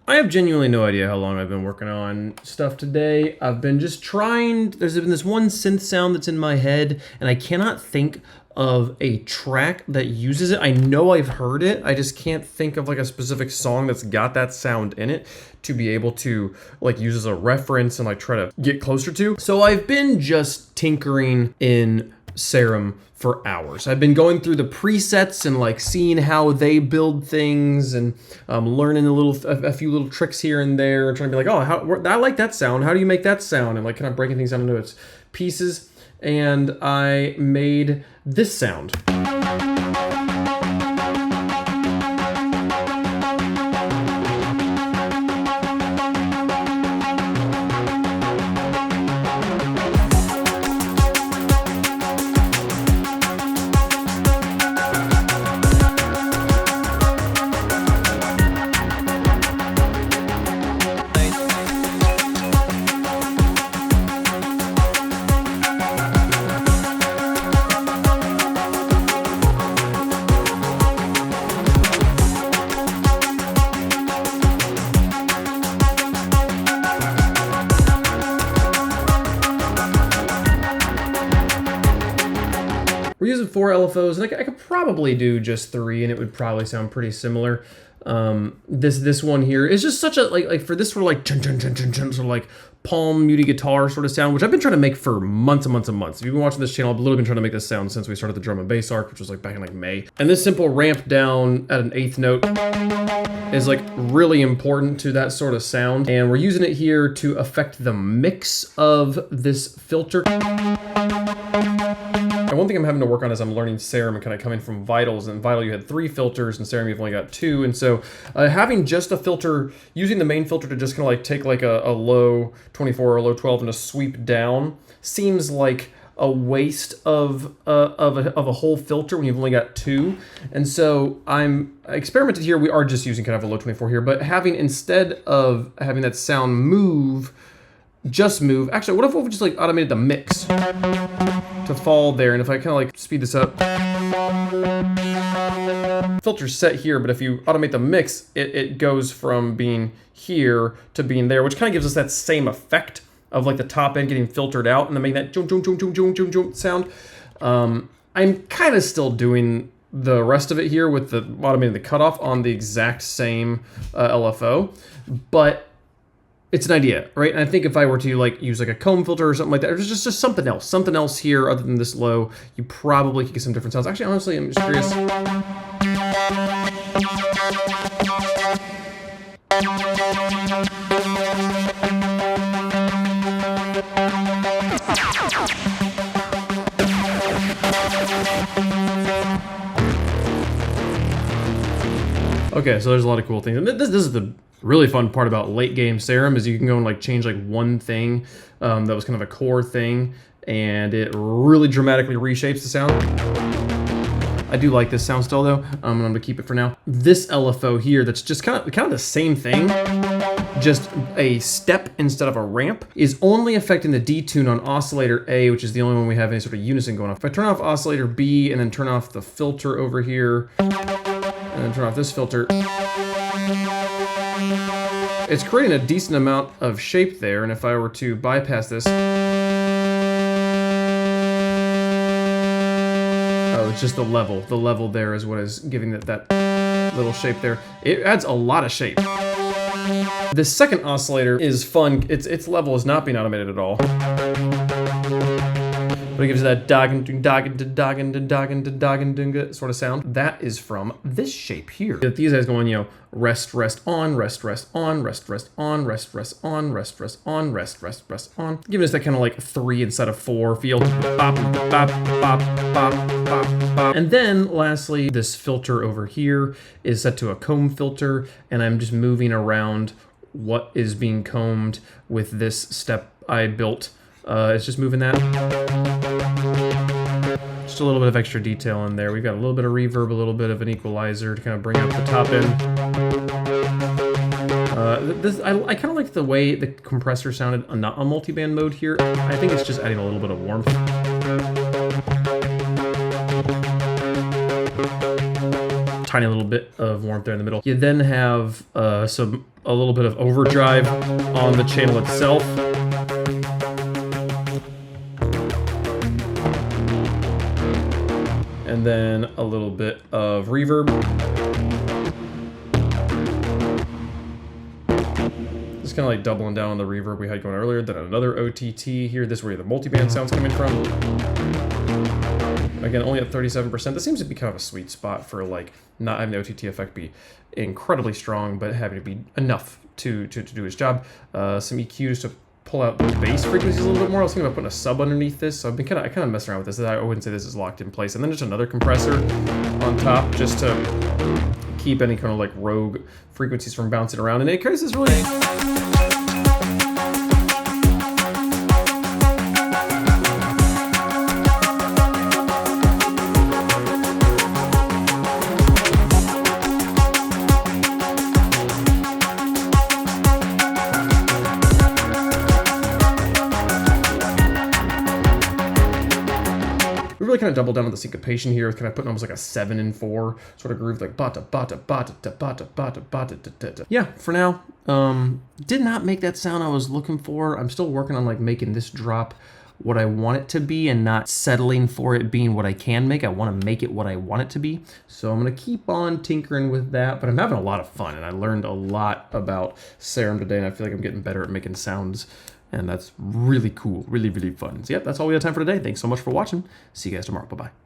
I have genuinely no idea how long I've been working on stuff today. I've been just trying, there's been this one synth sound that's in my head, and I cannot think of a track that uses it. I know I've heard it, I just can't think of like a specific song that's got that sound in it to be able to like use as a reference and like try to get closer to. So I've been just tinkering in Serum for hours. I've been going through the presets and like seeing how they build things and learning a few little tricks here and there, trying to be like, oh, I like that sound. How do you make that sound? And like kind of breaking things down into its pieces. And I made this sound. We're using 4 LFOs, and I could probably do just 3, and it would probably sound pretty similar. This one here is just such a like for this sort of like chun chun chun chun chun sort of like palm muty guitar sort of sound, which I've been trying to make for months and months and months. If you've been watching this channel, I've literally been trying to make this sound since we started the drum and bass arc, which was like back in like May. And this simple ramp down at an 8th note is like really important to that sort of sound, and we're using it here to affect the mix of this filter. And one thing I'm having to work on is I'm learning Serum and kind of coming from Vitals. And Vital, you had 3 filters, and Serum, you've only got 2. And so having just a filter, using the main filter to just kind of like take like a low 24 or a low 12 and to sweep down seems like a waste of a whole filter when you've only got 2. And so I'm experimented here. We are just using kind of a low 24 here, but having, instead of having that sound move, just move. Actually, what if we just like automated the mix to fall there? And if I kind of like speed this up, filter's set here, but if you automate the mix, it goes from being here to being there, which kind of gives us that same effect of like the top end getting filtered out and then making that jum jum jum jum jum jum jum sound. I'm kind of still doing the rest of it here with the automating the cutoff on the exact same LFO, but it's an idea, right? And I think if I were to like use like a comb filter or something like that, or just something else here other than this low, you probably could get some different sounds. Actually, honestly, I'm just curious. Okay, so there's a lot of cool things. And this is the really fun part about late game Serum, is you can go and like change like one thing that was kind of a core thing, and it really dramatically reshapes the sound. I do like this sound still though. I'm gonna keep it for now. This LFO here, that's just kind of the same thing, just a step instead of a ramp, is only affecting the detune on oscillator A, which is the only one we have any sort of unison going on. If I turn off oscillator B and then turn off the filter over here, and then turn off this filter, it's creating a decent amount of shape there. And if I were to bypass this, oh, it's just the level. The level there is what is giving that little shape there. It adds a lot of shape. This second oscillator is fun. Its level is not being automated at all, but it gives that doggin sort of sound. That is from this shape here. These guys going, you know, rest, rest, on, rest, rest, on, rest, rest, on, rest, rest, on, rest, rest, on, rest, rest, rest, on. Giving us that kind of like 3 instead of 4 feel. Bop, bop, bop, bop, bop, bop. And then lastly, this filter over here is set to a comb filter, and I'm just moving around what is being combed with this step I built. It's just moving that. Just a little bit of extra detail in there. We've got a little bit of reverb, a little bit of an equalizer to kind of bring up the top end. I kind of like the way the compressor sounded not on multiband mode here. I think it's just adding a little bit of warmth. Tiny little bit of warmth there in the middle. You then have some a little bit of overdrive on the channel itself. And then a little bit of reverb. Just kind of like doubling down on the reverb we had going earlier. Then another OTT here. This is where the multiband sound's coming from. Again, only at 37%. This seems to be kind of a sweet spot for like not having the OTT effect be incredibly strong, but having to be enough to do its job. Some EQs to pull out the bass frequencies a little bit more. I was thinking about putting a sub underneath this, so I've been kind of messing around with this. I wouldn't say this is locked in place. And then just another compressor on top, just to keep any kind of like rogue frequencies from bouncing around. And it creates this really we really kind of doubled down on the syncopation here, kind of putting almost like a 7 and 4 sort of groove, like bata bata bata da bata bata bata da da da. Yeah, for now, did not make that sound I was looking for. I'm still working on like making this drop what I want it to be and not settling for it being what I can make. I want to make it what I want it to be. So I'm going to keep on tinkering with that, but I'm having a lot of fun and I learned a lot about Serum today, and I feel like I'm getting better at making sounds. And that's really cool, really, really fun. So yeah, that's all we have time for today. Thanks so much for watching. See you guys tomorrow. Bye-bye.